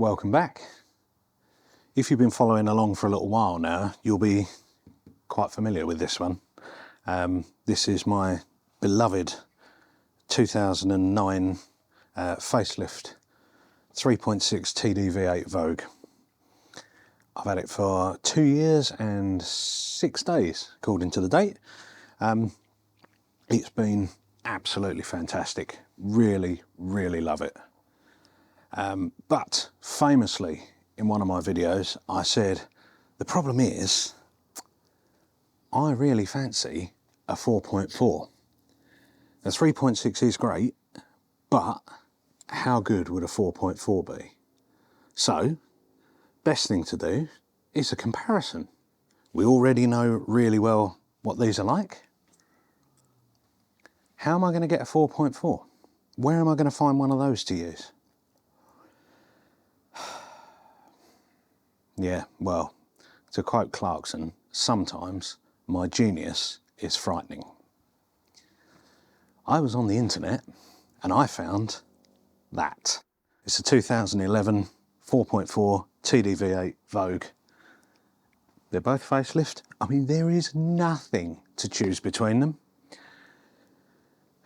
Welcome back. If you've been following along for a little while now, you'll be quite familiar with this one. This is my beloved 2009 facelift 3.6 TDV8 Vogue. I've had it for 2 years and 6 days, according to the date. It's been absolutely fantastic. Really, really love it. But famously, in one of my videos, I said, the problem is, I really fancy a 4.4. The 3.6 is great, but how good would a 4.4 be? So, best thing to do is a comparison. We already know really well what these are like. How am I going to get a 4.4? Where am I going to find one of those to use? Yeah, well, to quote Clarkson, sometimes my genius is frightening. I was on the internet and I found that. It's a 2011 4.4 TDV8 Vogue. They're both facelift. I mean, there is nothing to choose between them.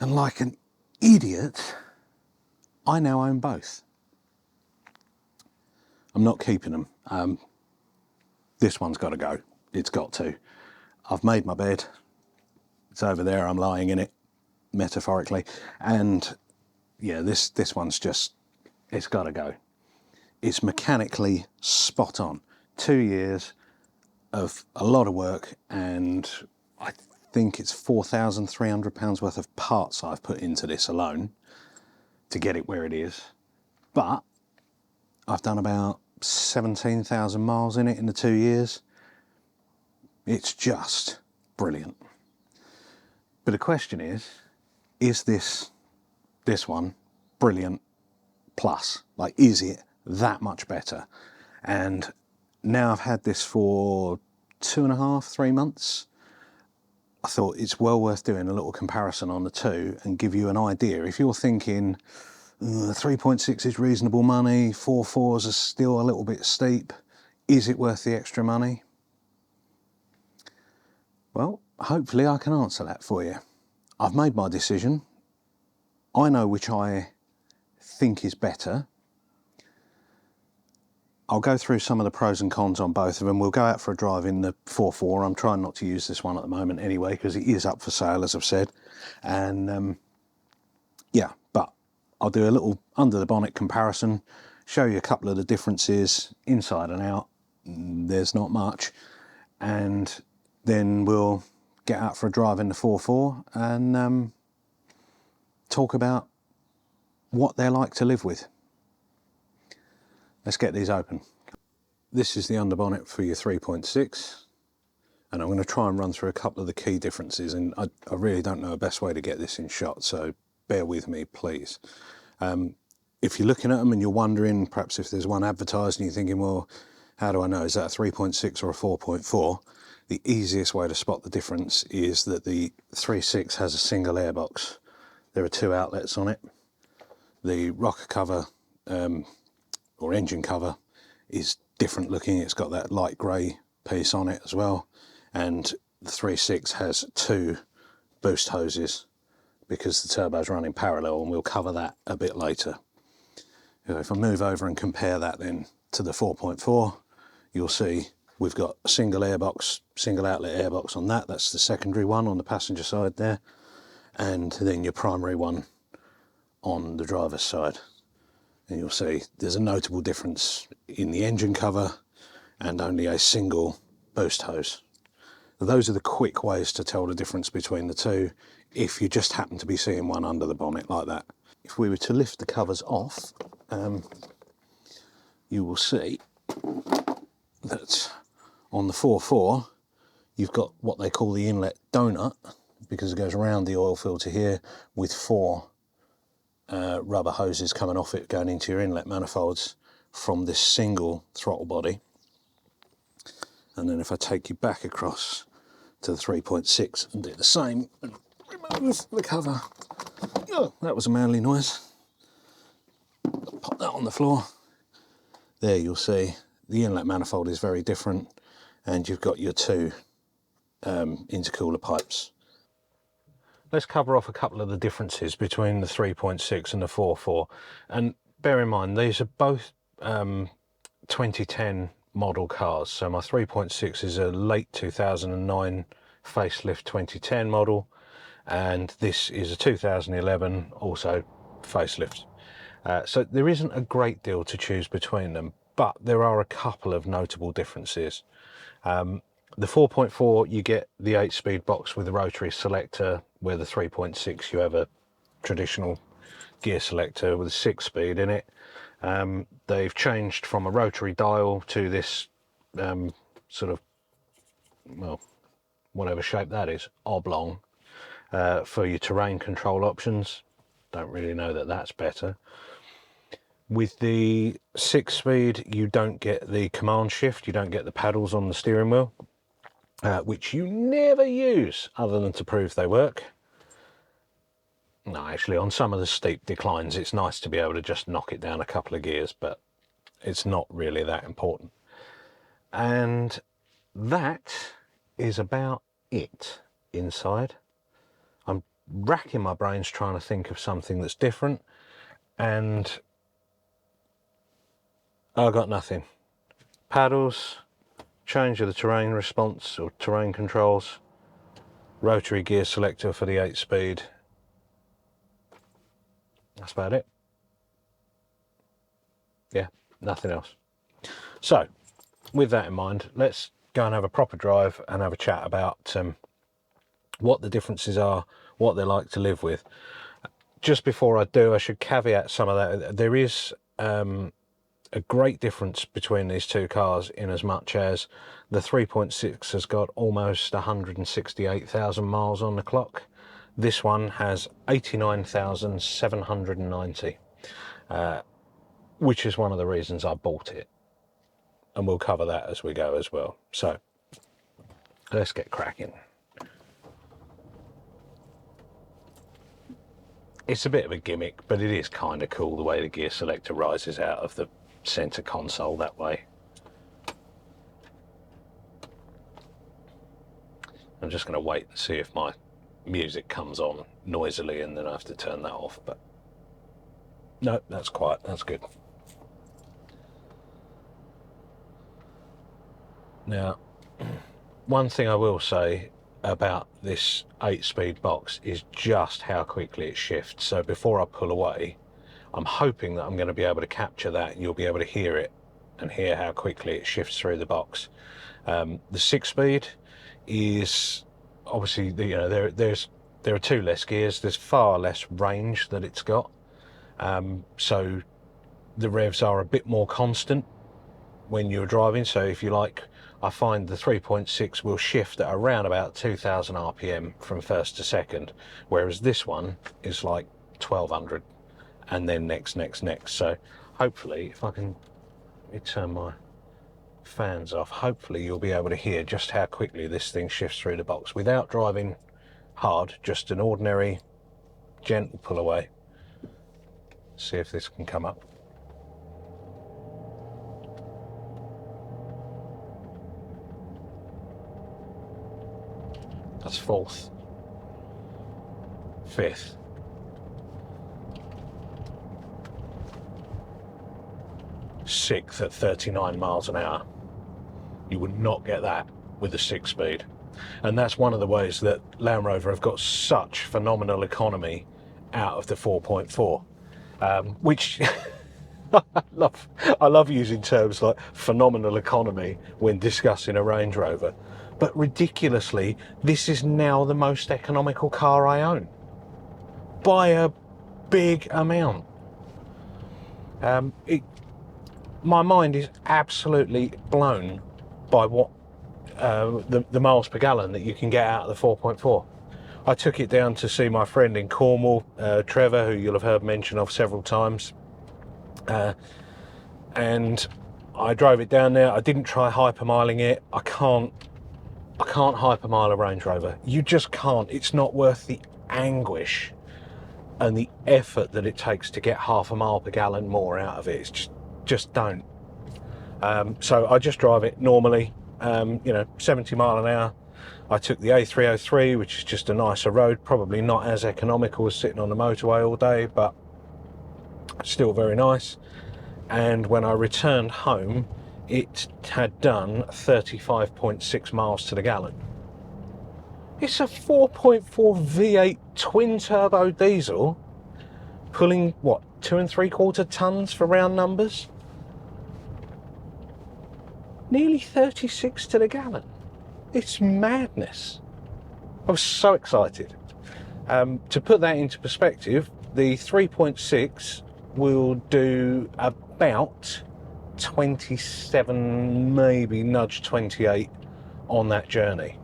And like an idiot, I now own both. I'm not keeping them. This one's got to go. It's got to. I've made my bed. It's over there. I'm lying in it, metaphorically. And yeah, this one's just, it's got to go. It's mechanically spot on. 2 years of a lot of work, and I think it's £4,300 worth of parts I've put into this alone to get it where it is. But I've done about 17,000 miles in it in the 2 years. It's just brilliant. But the question is this one brilliant plus? Like, is it that much better? And now I've had this for 2.5, 3 months. I thought it's well worth doing a little comparison on the two and give you an idea. If you're thinking 3.6 is reasonable money, 4.4s are still a little bit steep, is it worth the extra money? Well, hopefully I can answer that for you. I've made my decision. I know which I think is better. I'll go through some of the pros and cons on both of them. We'll go out for a drive in the 4.4. I'm trying not to use this one at the moment anyway, because it is up for sale, as I've said. And yeah, but I'll do a little under the bonnet comparison, show you a couple of the differences inside and out. There's not much. And then we'll get out for a drive in the 4.4 and talk about what they're like to live with. Let's get these open. This is the underbonnet for your 3.6, and I'm going to try and run through a couple of the key differences, and I really don't know the best way to get this in shot, so bear with me, please. If you're looking at them and you're wondering perhaps if there's one advertised and you're thinking, well, how do I know, is that a 3.6 or a 4.4? The easiest way to spot the difference is that the 3.6 has a single airbox. There are 2 outlets on it. The rocker cover or engine cover is different looking. It's got that light grey piece on it as well. And the 3.6 has 2 boost hoses because the turbo's running parallel, and we'll cover that a bit later. If I move over and compare that then to the 4.4, you'll see we've got a single airbox, single outlet airbox on that. That's the secondary one on the passenger side there. And then your primary one on the driver's side. And you'll see there's a notable difference in the engine cover and only a single boost hose. Those are the quick ways to tell the difference between the two if you just happen to be seeing one under the bonnet like that. If we were to lift the covers off, you will see that on the 4.4 you've got what they call the inlet donut, because it goes around the oil filter here with 4 rubber hoses coming off it going into your inlet manifolds from this single throttle body. And then if I take you back across to the 3.6 and do the same and remove the cover, oh, that was a manly noise. Pop that on the floor. there you'll see the inlet manifold is very different, and you've got your two intercooler pipes. Let's cover off a couple of the differences between the 3.6 and the 4.4, and bear in mind these are both 2010 model cars. So my 3.6 is a late 2009 facelift 2010 model, and this is a 2011 also facelift. So there isn't a great deal to choose between them, but there are a couple of notable differences. The 4.4, you get the 8-speed box with the rotary selector, where the 3.6 you have a traditional gear selector with a 6-speed in it. They've changed from a rotary dial to this sort of, well, whatever shape that is, oblong, for your terrain control options. Don't really know that that's better. With the 6-speed, you don't get the command shift, you don't get the paddles on the steering wheel, which you never use other than to prove they work. No, actually, on some of the steep declines, it's nice to be able to just knock it down a couple of gears, but it's not really that important. And that is about it inside. I'm racking my brains trying to think of something that's different, and I've got nothing. Paddles, change of the terrain response or terrain controls, rotary gear selector for the 8-speed. That's about it. Yeah, nothing else. So, with that in mind, let's go and have a proper drive and have a chat about what the differences are, what they're like to live with. Just before I do, I should caveat some of that. There is a great difference between these two cars, in as much as the 3.6 has got almost 168,000 miles on the clock. This one has 89,790, which is one of the reasons I bought it, and we'll cover that as we go as well. So let's get cracking. It's a bit of a gimmick, but it is kind of cool the way the gear selector rises out of the center console that way. I'm just going to wait and see if my music comes on noisily, and then I have to turn that off, but no, that's quiet, that's good. Now, one thing I will say about this 8-speed box is just how quickly it shifts. So before I pull away, I'm hoping that I'm going to be able to capture that, and you'll be able to hear it and hear how quickly it shifts through the box. The 6-speed is obviously, you know, there are two less gears. There's far less range that it's got, so the revs are a bit more constant when you're driving. So if you like, I find the 3.6 will shift at around about 2,000 RPM from first to second, whereas this one is like 1,200, and then next. So hopefully, if I can, let me turn my fans off, hopefully you'll be able to hear just how quickly this thing shifts through the box without driving hard, just an ordinary gentle pull away. See if this can come up. That's 4th, 5th, 6th at 39 miles an hour. You would not get that with a 6-speed. And that's one of the ways that Land Rover have got such phenomenal economy out of the 4.4, which I love using terms like phenomenal economy when discussing a Range Rover. But ridiculously, this is now the most economical car I own, by a big amount. My mind is absolutely blown by what the miles per gallon that you can get out of the 4.4. I took it down to see my friend in Cornwall, Trevor, who you'll have heard mention of several times, and I drove it down there. I didn't try hypermiling it. I can't hypermile a Range Rover. You just can't. It's not worth the anguish and the effort that it takes to get half a mile per gallon more out of it. It's just don't. So I just drive it normally, 70 mile an hour. I took the A303, which is just a nicer road, probably not as economical as sitting on the motorway all day, but still very nice. And when I returned home, it had done 35.6 miles to the gallon. It's a 4.4 V8 twin turbo diesel pulling, what, 2 3/4 tons for round numbers? Nearly 36 to the gallon. It's madness. I was so excited. To put that into perspective, the 3.6 will do about 27, maybe nudge 28 on that journey.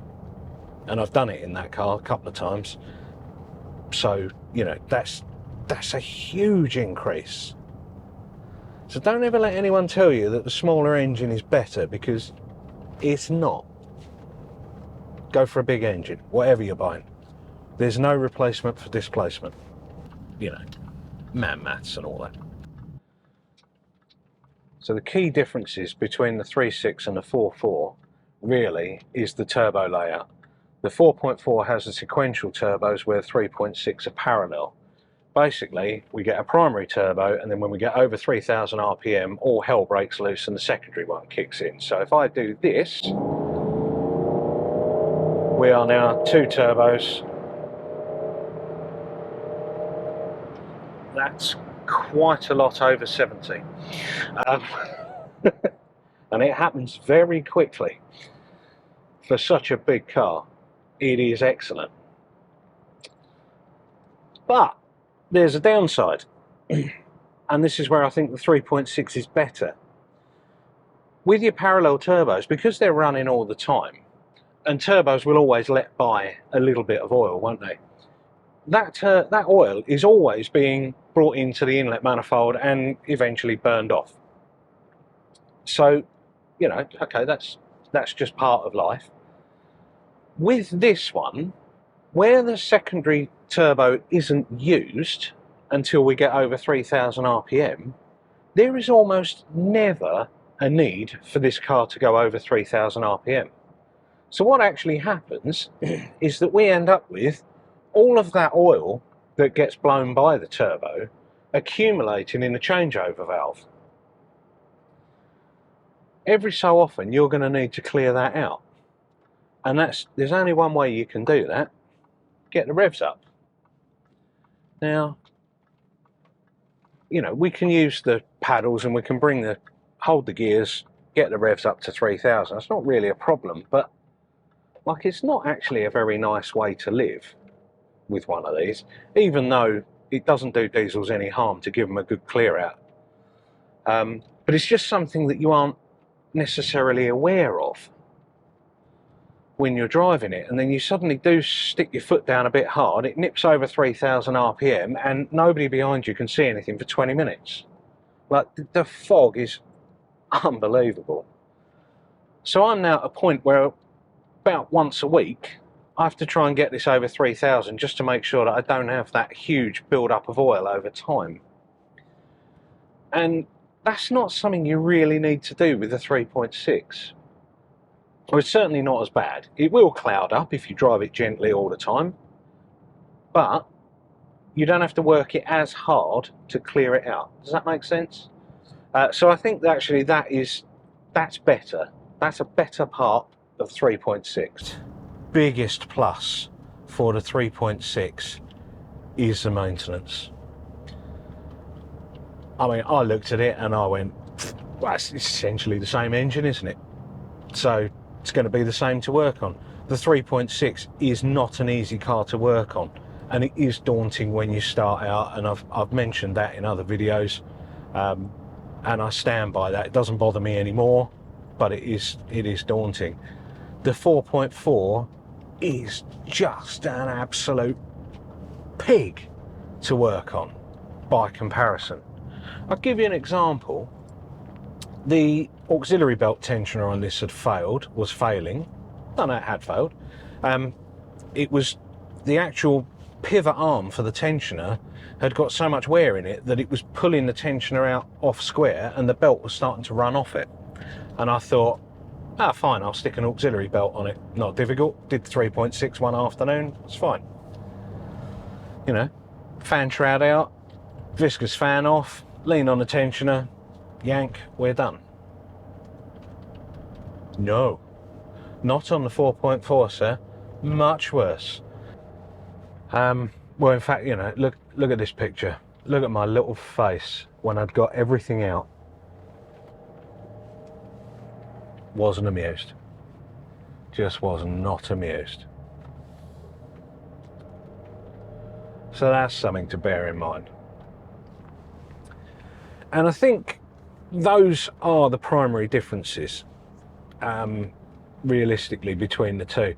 And I've done it in that car a couple of times. So, that's a huge increase. So don't ever let anyone tell you that the smaller engine is better, because it's not. Go for a big engine, whatever you're buying. There's no replacement for displacement. Maths and all that. So the key differences between the 3.6 and the 4.4 really is the turbo layout. The 4.4 has the sequential turbos where 3.6 are parallel. Basically, we get a primary turbo, and then when we get over 3,000 RPM, all hell breaks loose and the secondary one kicks in. So if I do this, we are now 2 turbos. That's quite a lot over 70. And it happens very quickly. For such a big car, it is excellent. But there's a downside. And this is where I think the 3.6 is better. With your parallel turbos, because they're running all the time, and turbos will always let by a little bit of oil, won't they? That oil is always being brought into the inlet manifold and eventually burned off. So, okay, that's just part of life. With this one, where the secondary turbo isn't used until we get over 3,000 RPM, there is almost never a need for this car to go over 3,000 RPM. So what actually happens is that we end up with all of that oil that gets blown by the turbo accumulating in the changeover valve. Every so often you're going to need to clear that out, and there's only one way you can do that: get the revs up. Now, we can use the paddles and we can hold the gears, get the revs up to 3,000. It's not really a problem, but it's not actually a very nice way to live with one of these, even though it doesn't do diesels any harm to give them a good clear out. But it's just something that you aren't necessarily aware of when you're driving it, and then you suddenly do stick your foot down a bit hard, it nips over 3,000 RPM and nobody behind you can see anything for 20 minutes. The fog is unbelievable. So I'm now at a point where about once a week I have to try and get this over 3,000 just to make sure that I don't have that huge build-up of oil over time. And that's not something you really need to do with the 3.6. Well, it's certainly not as bad. It will cloud up if you drive it gently all the time, but you don't have to work it as hard to clear it out. Does that make sense? So I think that actually that's better. That's a better part of 3.6. Biggest plus for the 3.6 is the maintenance. I mean, I looked at it and I went, well, it's essentially the same engine, isn't it? So it's going to be the same to work on. The 3.6 is not an easy car to work on, and it is daunting when you start out, and I've mentioned that in other videos, and I stand by that. It doesn't bother me anymore, but it is daunting. The 4.4 is just an absolute pig to work on by comparison. I'll give you an example. The auxiliary belt tensioner on this was failing. No, it had failed. It was the actual pivot arm for the tensioner had got so much wear in it that it was pulling the tensioner out off square and the belt was starting to run off it. And I thought, ah, fine, I'll stick an auxiliary belt on it. Not difficult. Did 3.6 one afternoon. It's fine. You know, fan shroud out, viscous fan off, lean on the tensioner, yank, we're done. No, not on the 4.4, sir. Much worse. Well, in fact, you know, look at this picture. Look at my little face when I'd got everything out. Wasn't amused. Just was not amused. So that's something to bear in mind. And I think those are the primary differences, realistically, between the two.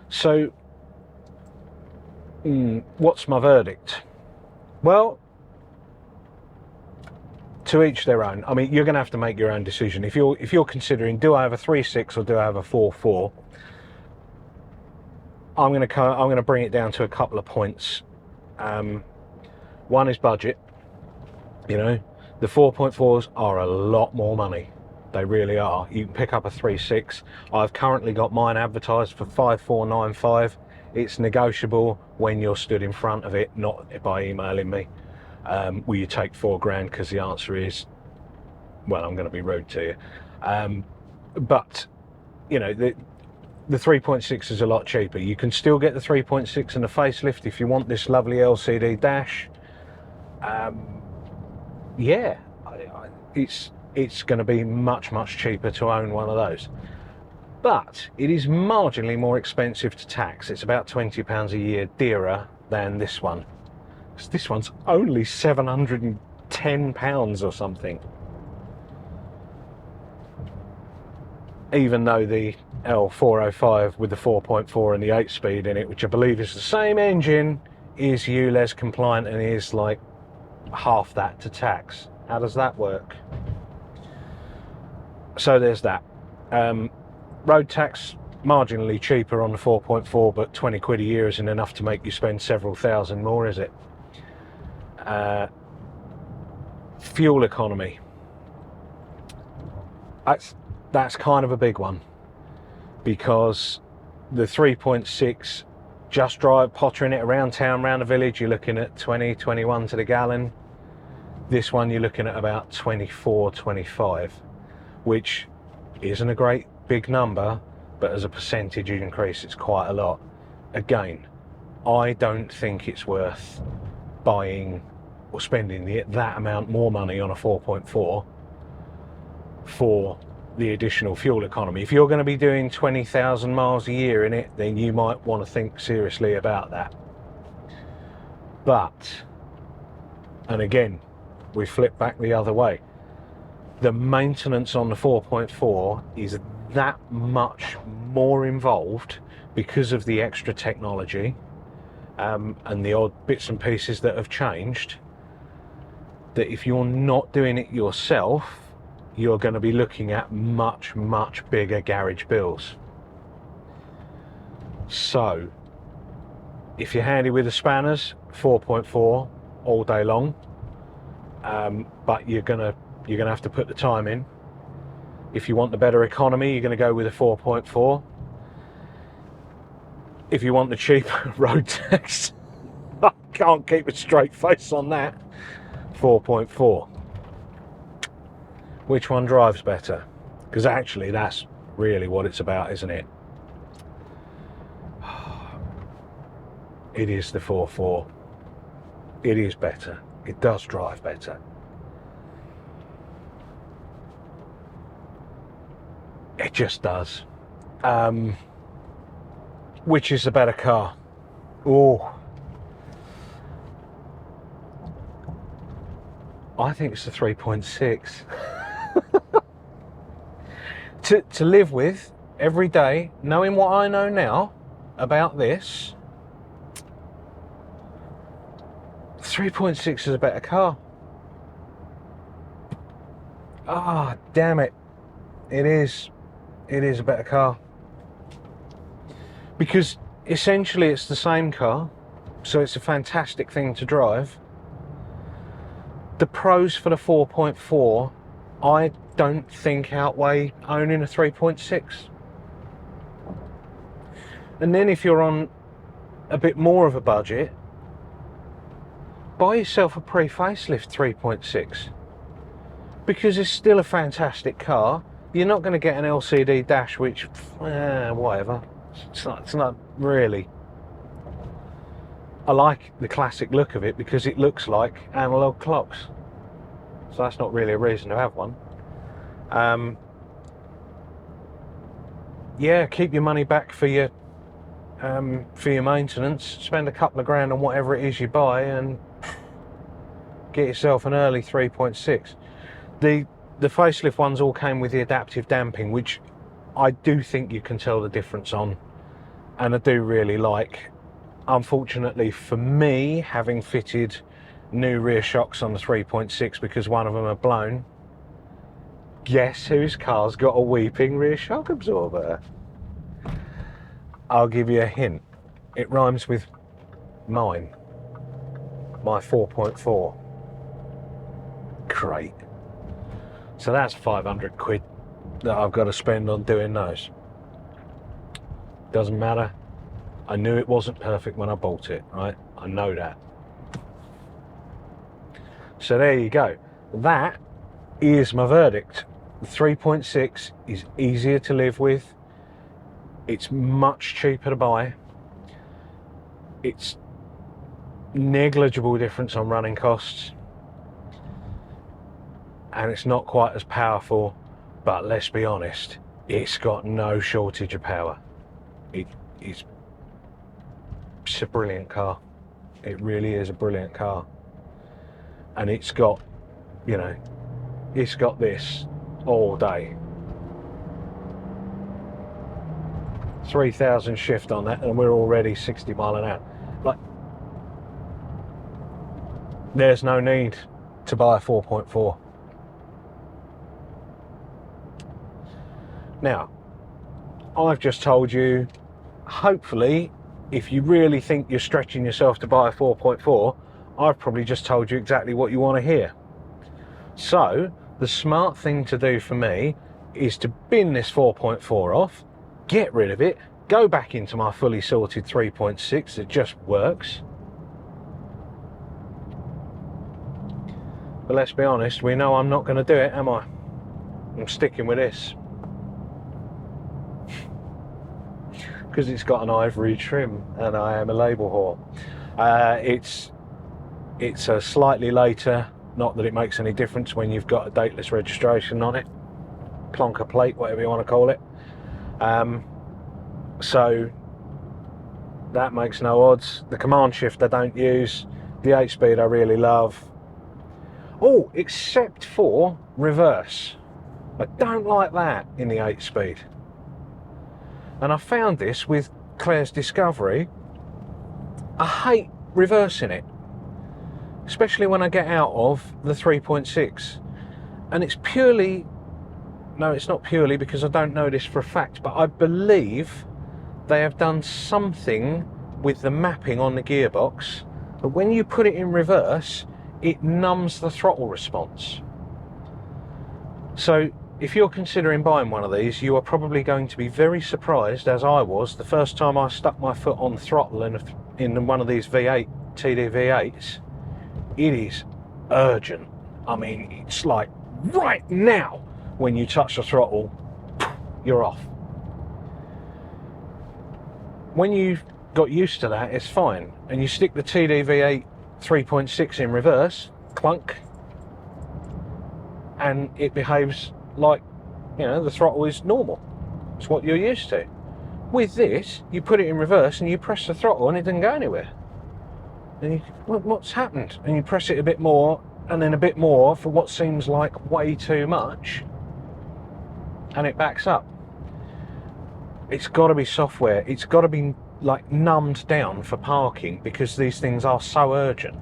So, what's my verdict? Well, to each their own. I mean, you're going to have to make your own decision. If you're considering, do I have a 3.6 or do I have a 4.4? I'm going to bring it down to a couple of points. One is budget. You know, the 4.4s are a lot more money. They really are. You can pick up a 3.6. I've currently got mine advertised for 5,495. It's negotiable when you're stood in front of it, not by emailing me. Will you take £4,000? Because the answer is, well, I'm going to be rude to you. But, you know, the 3.6 is a lot cheaper. You can still get the 3.6 and the facelift if you want this lovely LCD dash. Yeah, it's going to be much cheaper to own one of those. But it is marginally more expensive to tax. It's about £20 a year dearer than this one. This one's only £710 or something. Even though the L405 with the 4.4 and the 8-speed in it, which I believe is the same engine, is ULEZ compliant and is like half that to tax. How does that work? So there's that. Road tax, marginally cheaper on the 4.4, but 20 quid a year isn't enough to make you spend several thousand more, is it? Fuel economy. That's kind of a big one, because the 3.6, just pottering it around town, around the village, you're looking at 20, 21 to the gallon. This one you're looking at about 24, 25, which isn't a great big number, but as a percentage increase, it's quite a lot. Again, I don't think it's worth buying or spending that amount more money on a 4.4 for the additional fuel economy. If you're going to be doing 20,000 miles a year in it, then you might want to think seriously about that. But, and again, we flip back the other way. The maintenance on the 4.4 is that much more involved because of the extra technology and the odd bits and pieces that have changed, that if you're not doing it yourself, you're going to be looking at much bigger garage bills. So if you're handy with the spanners, 4.4 all day long, but you're gonna have to put the time in. If you want the better economy, you're going to go with a 4.4. If you want the cheaper road tax, I can't keep a straight face on that, 4.4. Which one drives better? Because actually that's really what it's about, isn't it? It is the 4.4. It is better. It does drive better. It just does. Which is the better car? Oh, I think it's the 3.6. to live with every day, knowing what I know now about this, 3.6 is a better car. Ah, damn it. It is a better car. Because essentially it's the same car, so it's a fantastic thing to drive. The pros for the 4.4, I don't think outweigh owning a 3.6. And then if you're on a bit more of a budget, buy yourself a pre-facelift 3.6, because it's still a fantastic car. You're not going to get an LCD dash, which, whatever. It's not really. I like the classic look of it because it looks like analog clocks. So that's not really a reason to have one. Yeah, keep your money back for your maintenance. Spend a couple of grand on whatever it is you buy and get yourself an early 3.6. The facelift ones all came with the adaptive damping, which I do think you can tell the difference on, and I do really like. Unfortunately for me, having fitted new rear shocks on the 3.6 because one of them are blown, guess whose car's got a weeping rear shock absorber? I'll give you a hint. It rhymes with mine. My 4.4. Great. So that's 500 quid that I've got to spend on doing those. Doesn't matter. I knew it wasn't perfect when I bought it, right? I know that. So there you go. That is my verdict. The 3.6 is easier to live with. It's much cheaper to buy. It's negligible difference on running costs. And it's not quite as powerful, but let's be honest, it's got no shortage of power. It's a brilliant car. It really is a brilliant car. And it's got, you know, it's got this all day. 3,000 shift on that and we're already 60 mile an hour. Like, there's no need to buy a 4.4. Now, I've just told you, hopefully, if you really think you're stretching yourself to buy a 4.4, I've probably just told you exactly what you want to hear. So, the smart thing to do for me is to bin this 4.4 off, get rid of it, go back into my fully sorted 3.6 that just works. But let's be honest, we know I'm not going to do it, am I? I'm sticking with this. Because it's got an ivory trim and I am a label whore. It's a slightly later, not that it makes any difference when you've got a dateless registration on it, plonker plate, whatever you want to call it. So that makes no odds. The command shift I don't use. The 8-speed I really love. Oh, except for reverse. I don't like that in the 8-speed. And I found this with Claire's Discovery. I hate reversing it, especially when I get out of the 3.6. And it's purely, no, it's not purely because I don't know this for a fact, but I believe they have done something with the mapping on the gearbox, but when you put it in reverse, it numbs the throttle response. So if you're considering buying one of these, you are probably going to be very surprised, as I was, the first time I stuck my foot on the throttle in one of these V8 TDV8s. It is urgent. I mean, it's like right now, when you touch the throttle, you're off. When you've got used to that, it's fine. And you stick the TDV8 3.6 in reverse, clunk, and it behaves like, you know, the throttle is normal. It's what you're used to. With this, you put it in reverse and you press the throttle and it doesn't go anywhere. And you, what's happened? And you press it a bit more and then a bit more for what seems like way too much, and it backs up. It's got to be software. It's got to be like numbed down for parking because these things are so urgent.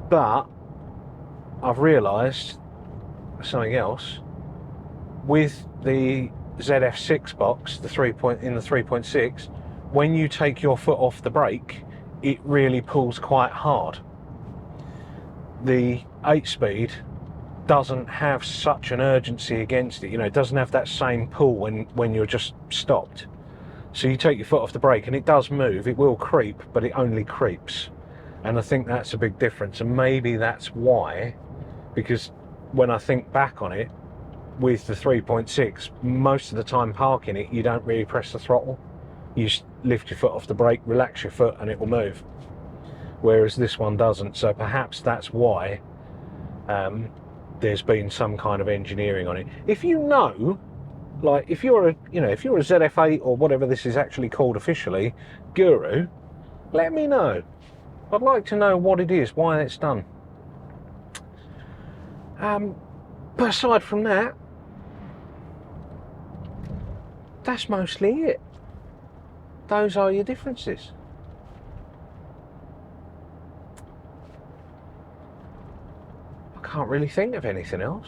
But I've realised something else with the ZF6 box, the 3.6. When you take your foot off the brake, it really pulls quite hard. The 8-speed doesn't have such an urgency against it. You know, it doesn't have that same pull when you're just stopped. So you take your foot off the brake and it does move. It will creep, but it only creeps. And I think that's a big difference. And maybe that's why, because when I think back on it, with the 3.6, most of the time parking it, you don't really press the throttle. You just lift your foot off the brake, relax your foot, and it will move. Whereas this one doesn't. So perhaps that's why there's been some kind of engineering on it. If you know, like if you're a ZF8 or whatever this is actually called officially, guru, let me know. I'd like to know what it is, why it's done. But aside from that, that's mostly it. Those are your differences. I can't really think of anything else.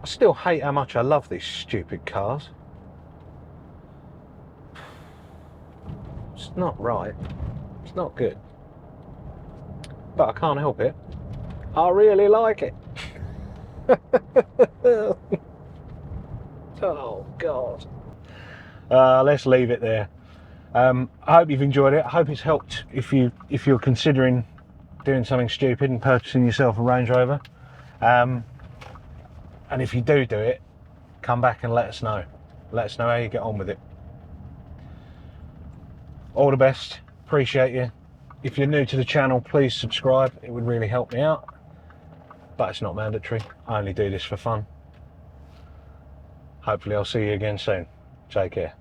I still hate how much I love these stupid cars. It's not right. It's not good. But I can't help it. I really like it. Oh God. Let's leave it there. I hope you've enjoyed it. I hope it's helped if you're considering doing something stupid and purchasing yourself a Range Rover. And if you do it, come back and let us know. Let us know how you get on with it. All the best. Appreciate you. If you're new to the channel, please subscribe. It would really help me out. But it's not mandatory. I only do this for fun. Hopefully I'll see you again soon. Take care.